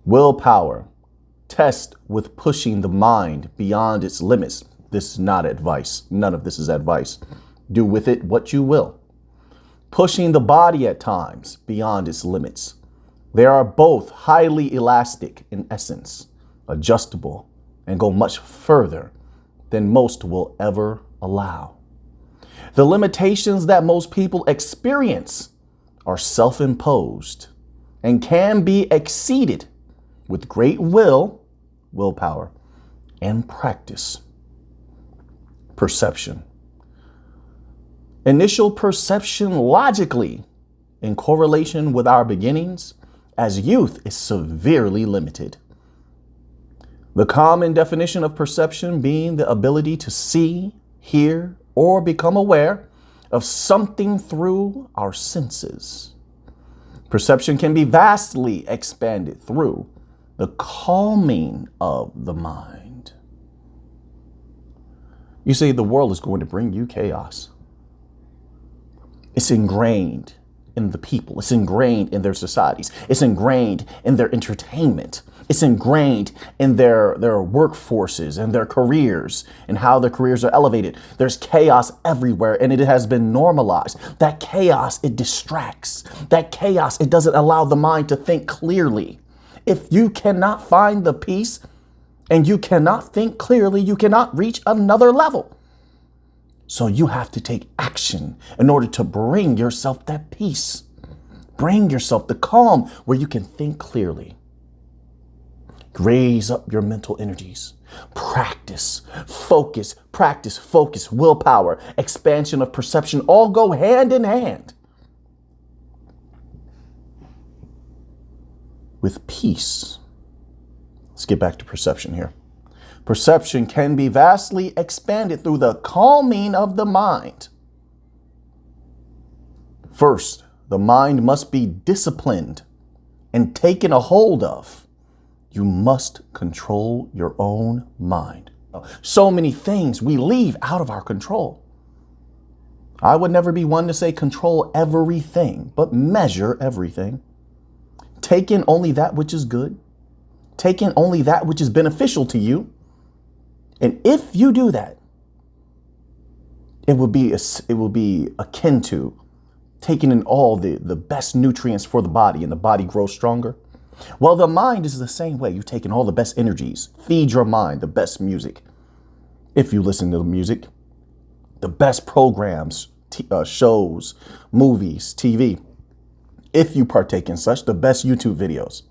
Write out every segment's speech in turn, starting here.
Willpower. Test with pushing the mind beyond its limits. This is not advice. None of this is advice. Do with it what you will. Pushing the body at times beyond its limits. They are both highly elastic in essence, adjustable, and go much further than most will ever allow. The limitations that most people experience are self-imposed and can be exceeded with great willpower, and practice. Perception. Initial perception logically in correlation with our beginnings as youth is severely limited. The common definition of perception being the ability to see, hear, or become aware of something through our senses. Perception can be vastly expanded through the calming of the mind. You see, the world is going to bring you chaos. It's ingrained in the people. It's ingrained in their societies. It's ingrained in their entertainment. It's ingrained in their workforces and their careers and how their careers are elevated. There's chaos everywhere, and it has been normalized. That chaos, it distracts. That chaos, it doesn't allow the mind to think clearly. If you cannot find the peace and you cannot think clearly, you cannot reach another level. So you have to take action in order to bring yourself that peace. Bring yourself the calm where you can think clearly. Raise up your mental energies. Practice, focus, willpower, expansion of perception all go hand in hand with peace. Let's get back to perception here. Perception can be vastly expanded through the calming of the mind. First, the mind must be disciplined and taken a hold of. You must control your own mind. So many things we leave out of our control. I would never be one to say control everything, but measure everything. Take in only that which is good. Take in only that which is beneficial to you. And if you do that, it will be akin to taking in all the best nutrients for the body, and the body grows stronger. Well, the mind is the same way. You take in all the best energies, feed your mind the best music. If you listen to the music, the best programs, shows, movies, TV. If you partake in such, the best YouTube videos.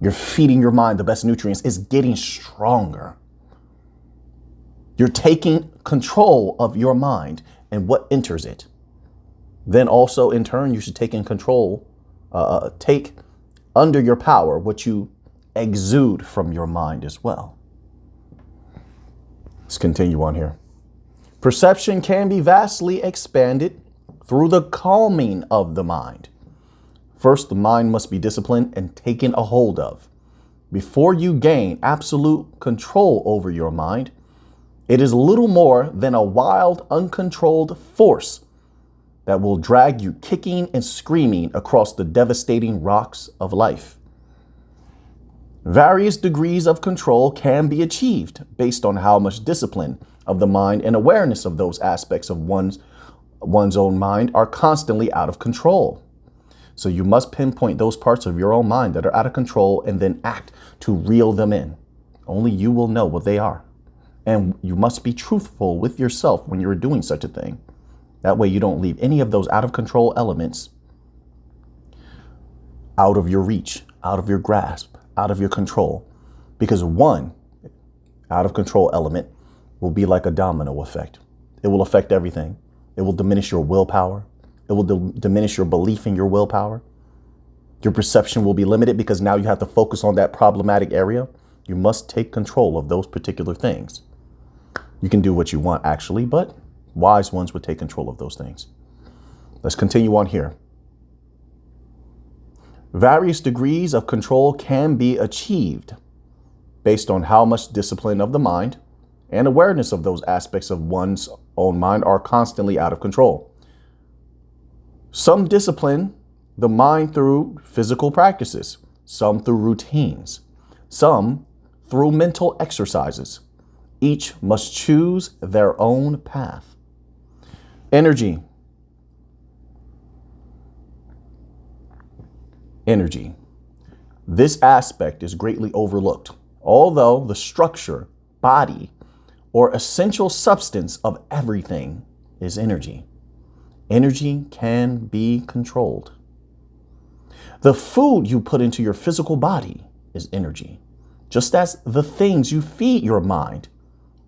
You're feeding your mind the best nutrients. It's getting stronger. You're taking control of your mind and what enters it. Then also, in turn, you should take in control, take under your power what you exude from your mind as well. Let's continue on here. Perception can be vastly expanded through the calming of the mind. First, the mind must be disciplined and taken a hold of. Before you gain absolute control over your mind, it is little more than a wild, uncontrolled force that will drag you kicking and screaming across the devastating rocks of life. Various degrees of control can be achieved based on how much discipline of the mind and awareness of those aspects of one's own mind are constantly out of control. So you must pinpoint those parts of your own mind that are out of control and then act to reel them in. Only you will know what they are. And you must be truthful with yourself when you're doing such a thing. That way you don't leave any of those out of control elements out of your reach, out of your grasp, out of your control. Because one out of control element will be like a domino effect. It will affect everything. It will diminish your willpower. It will diminish your belief in your willpower. Your perception will be limited because now you have to focus on that problematic area. You must take control of those particular things. You can do what you want, actually, but wise ones would take control of those things. Let's continue on here. Various degrees of control can be achieved based on how much discipline of the mind and awareness of those aspects of one's own mind are constantly out of control. Some discipline the mind through physical practices, some through routines, some through mental exercises. Each must choose their own path. Energy. Energy. This aspect is greatly overlooked, although the structure, body, or essential substance of everything is energy. Energy can be controlled. The food you put into your physical body is energy, just as the things you feed your mind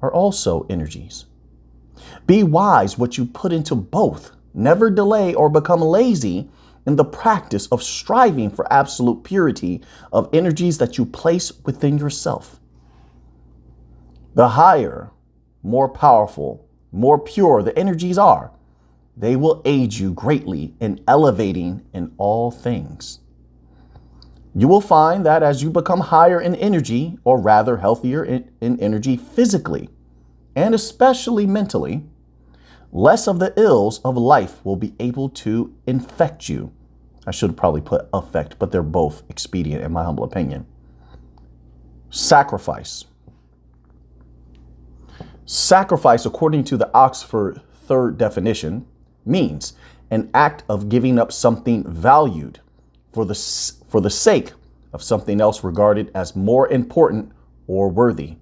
are also energies. Be wise what you put into both. Never delay or become lazy in the practice of striving for absolute purity of energies that you place within yourself. The higher, more powerful, more pure the energies are, they will aid you greatly in elevating in all things. You will find that as you become higher in energy, or rather healthier in energy physically, and especially mentally, less of the ills of life will be able to infect you. I should probably put affect, but they're both expedient in my humble opinion. Sacrifice. Sacrifice, according to the Oxford Third Definition, means an act of giving up something valued for the sake of something else regarded as more important or worthy.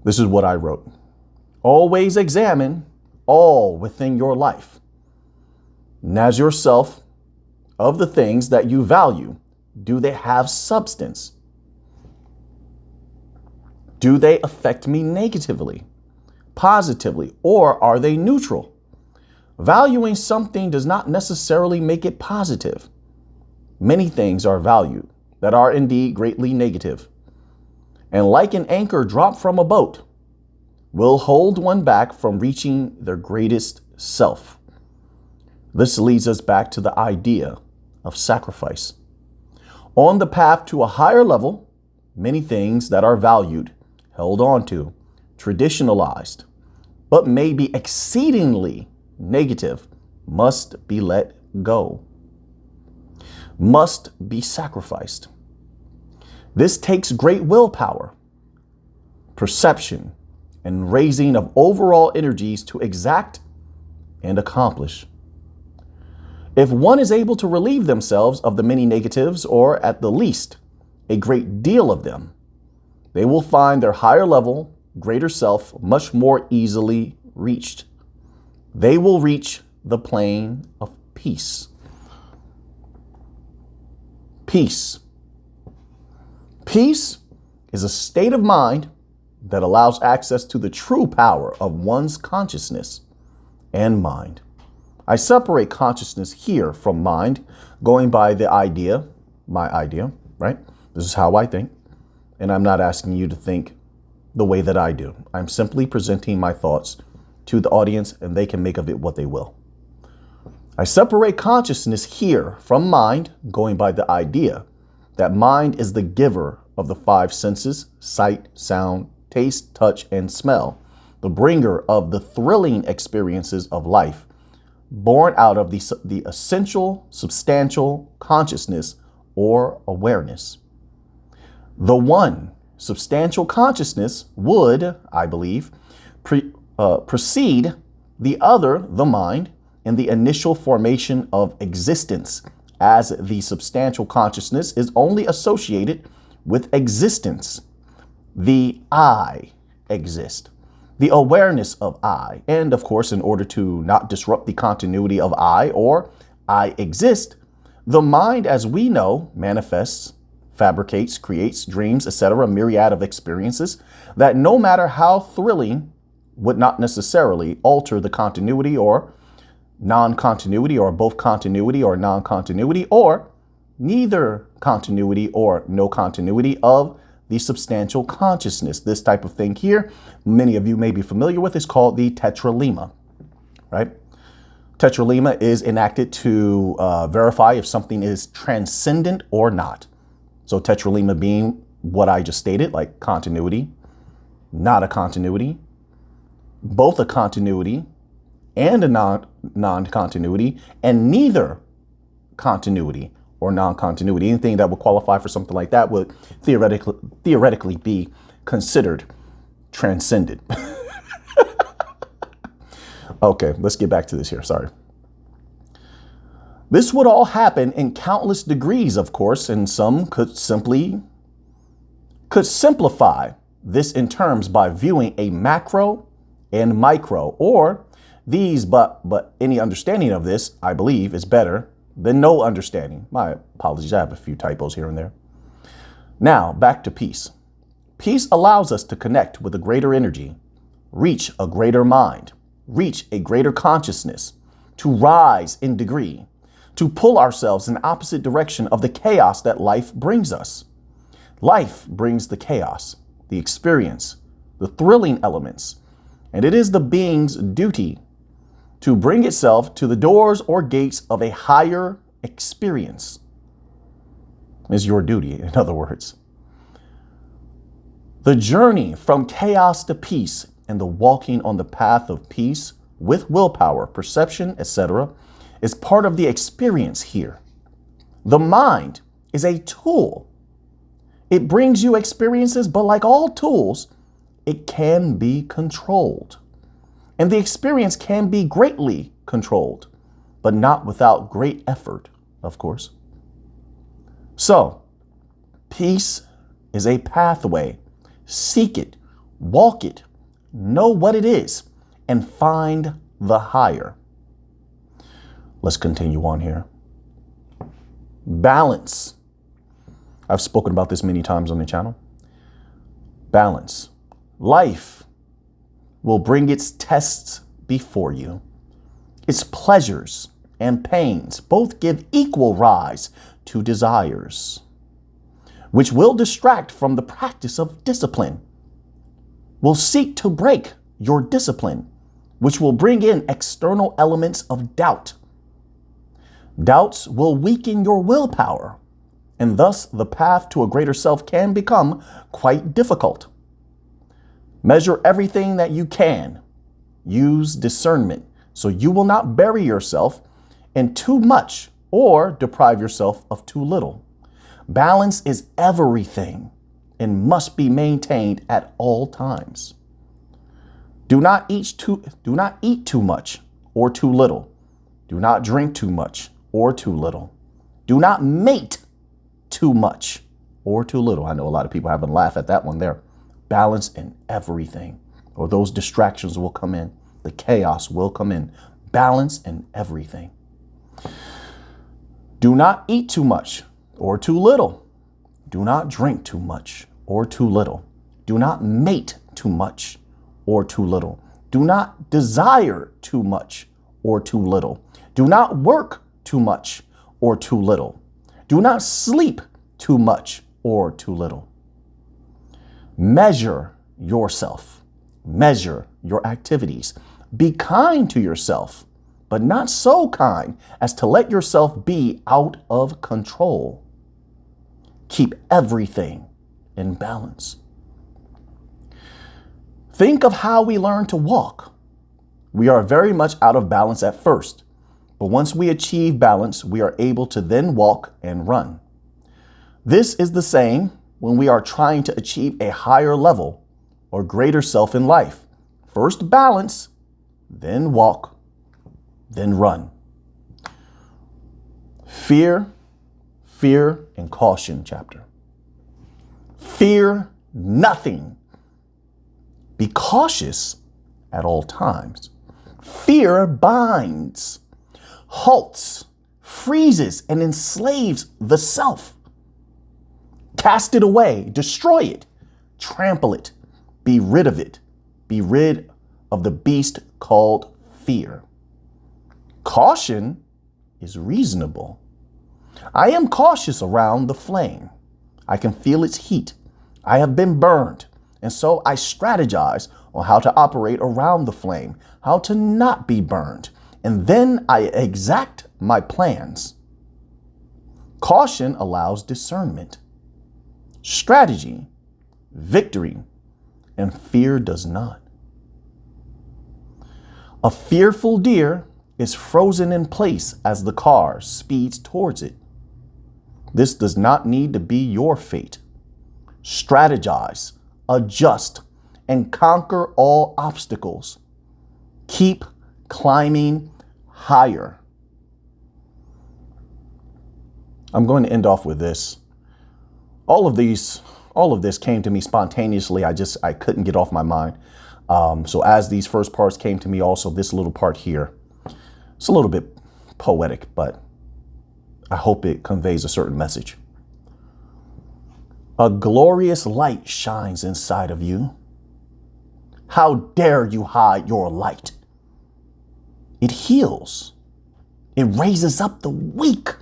This is what I wrote. Always examine all within your life, and as yourself, of the things that you value, do they have substance? Do they affect me negatively, positively, or are they neutral? Valuing something does not necessarily make it positive. Many things are valued that are indeed greatly negative, and like an anchor dropped from a boat, will hold one back from reaching their greatest self. This leads us back to the idea of sacrifice. On the path to a higher level, many things that are valued, held on to, traditionalized, but may be exceedingly negative, must be let go, must be sacrificed. This takes great willpower, perception, and raising of overall energies to exact and accomplish. If one is able to relieve themselves of the many negatives, or at the least a great deal of them, they will find their higher level, greater self much more easily reached. They will reach the plane of peace. Peace. Peace is a state of mind that allows access to the true power of one's consciousness and mind. I separate consciousness here from mind, going by the idea, my idea, right? This is how I think. And I'm not asking you to think the way that I do. I'm simply presenting my thoughts to the audience, and they can make of it what they will. I separate consciousness here from mind, going by the idea that mind is the giver of the five senses: sight, sound, taste, touch, and smell, the bringer of the thrilling experiences of life, born out of the essential, substantial consciousness or awareness. The one substantial consciousness would, I believe, precede the other, the mind, in the initial formation of existence, as the substantial consciousness is only associated with existence. The I exist, the awareness of I, and of course, in order to not disrupt the continuity of I, or I exist, the mind, as we know, manifests, fabricates, creates, dreams, etc., a myriad of experiences that, no matter how thrilling, would not necessarily alter the continuity or non-continuity, or both continuity or non-continuity, or neither continuity or no continuity of the substantial consciousness. This type of thing here, many of you may be familiar with, is called the tetralema, right? Tetralema is enacted to verify if something is transcendent or not. So tetralema being what I just stated, like continuity, not a continuity, both a continuity and a non-continuity, and neither continuity or non-continuity. Anything that would qualify for something like that would theoretically be considered transcended. Okay, let's get back to this here. Sorry. This would all happen in countless degrees, of course, and some could simplify this in terms by viewing a macro and micro, or these, but any understanding of this, I believe, is better than no understanding. My apologies, I have a few typos here and there. Now, back to peace. Peace allows us to connect with a greater energy, reach a greater mind, reach a greater consciousness, to rise in degree, to pull ourselves in the opposite direction of the chaos that life brings us. Life brings the chaos, the experience, the thrilling elements, and it is the being's duty to bring itself to the doors or gates of a higher experience. Is your duty, in other words. The journey from chaos to peace and the walking on the path of peace with willpower, perception, etc., is part of the experience here. The mind is a tool. It brings you experiences, but like all tools, it can be controlled. And the experience can be greatly controlled, but not without great effort, of course. So, peace is a pathway. Seek it, walk it, know what it is, and find the higher. Let's continue on here. Balance. I've spoken about this many times on the channel. Balance. Life will bring its tests before you. Its pleasures and pains both give equal rise to desires, which will distract from the practice of discipline, will seek to break your discipline, which will bring in external elements of doubt. Doubts will weaken your willpower, and thus the path to a greater self can become quite difficult. Measure everything that you can. Use discernment so you will not bury yourself in too much or deprive yourself of too little. Balance is everything and must be maintained at all times. Do not eat too much or too little. Do not drink too much or too little. Do not mate too much or too little. I know a lot of people haven't laughed at that one there. Balance in everything, or those distractions will come in. The chaos will come in. Balance in everything. Do not eat too much or too little. Do not drink too much or too little. Do not mate too much or too little. Do not desire too much or too little. Do not work too much or too little. Do not sleep too much or too little. Measure yourself. Measure your activities. Be kind to yourself, but not so kind as to let yourself be out of control. Keep everything in balance. Think of how we learn to walk. We are very much out of balance at first, but once we achieve balance, we are able to then walk and run. This is the same when we are trying to achieve a higher level or greater self in life. First balance, then walk, then run. Fear, and caution chapter. Fear nothing. Be cautious at all times. Fear binds, halts, freezes, and enslaves the self. Cast it away, destroy it, trample it, be rid of it, be rid of the beast called fear. Caution is reasonable. I am cautious around the flame. I can feel its heat. I have been burned, and so I strategize on how to operate around the flame, how to not be burned, and then I exact my plans. Caution allows discernment, strategy, victory, and fear does not. A fearful deer is frozen in place as the car speeds towards it. This does not need to be your fate. Strategize, adjust, and conquer all obstacles. Keep climbing higher. I'm going to end off with this. All of this came to me spontaneously. I couldn't get off my mind. So as these first parts came to me, also this little part here, it's a little bit poetic, but I hope it conveys a certain message. A glorious light shines inside of you. How dare you hide your light? It heals. It raises up the weak.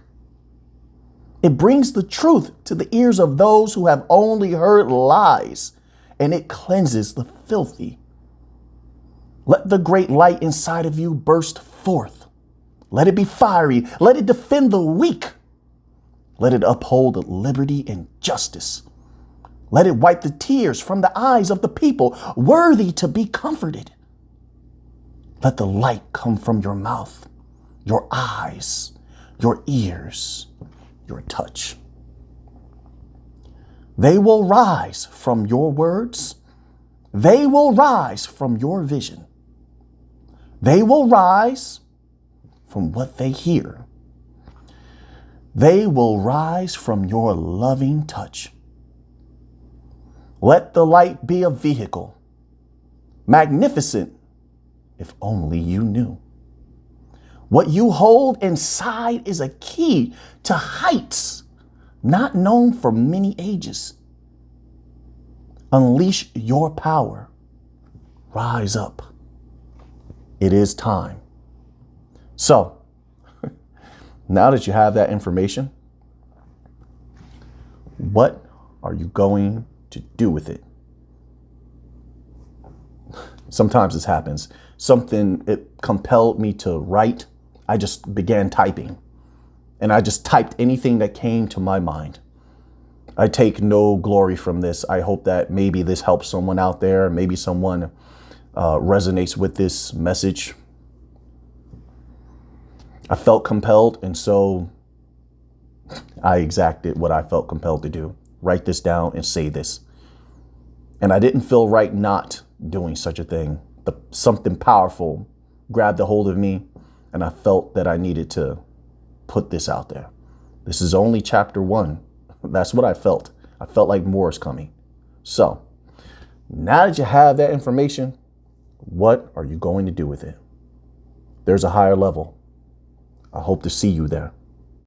It brings the truth to the ears of those who have only heard lies, and it cleanses the filthy. Let the great light inside of you burst forth. Let it be fiery. Let it defend the weak. Let it uphold liberty and justice. Let it wipe the tears from the eyes of the people worthy to be comforted. Let the light come from your mouth, your eyes, your ears, your touch. They will rise from your words. They will rise from your vision. They will rise from what they hear. They will rise from your loving touch. Let the light be a vehicle, magnificent, if only you knew. What you hold inside is a key to heights not known for many ages. Unleash your power. Rise up. It is time. So, now that you have that information, what are you going to do with it? Sometimes this happens. It compelled me to write. I just began typing, and I just typed anything that came to my mind. I take no glory from this. I hope that maybe this helps someone out there. Maybe someone resonates with this message. I felt compelled, and so I exacted what I felt compelled to do. Write this down and say this. And I didn't feel right not doing such a thing. Something powerful grabbed a hold of me, and I felt that I needed to put this out there. This is only chapter 1. That's what I felt. I felt like more is coming. So now that you have that information, what are you going to do with it? There's a higher level. I hope to see you there.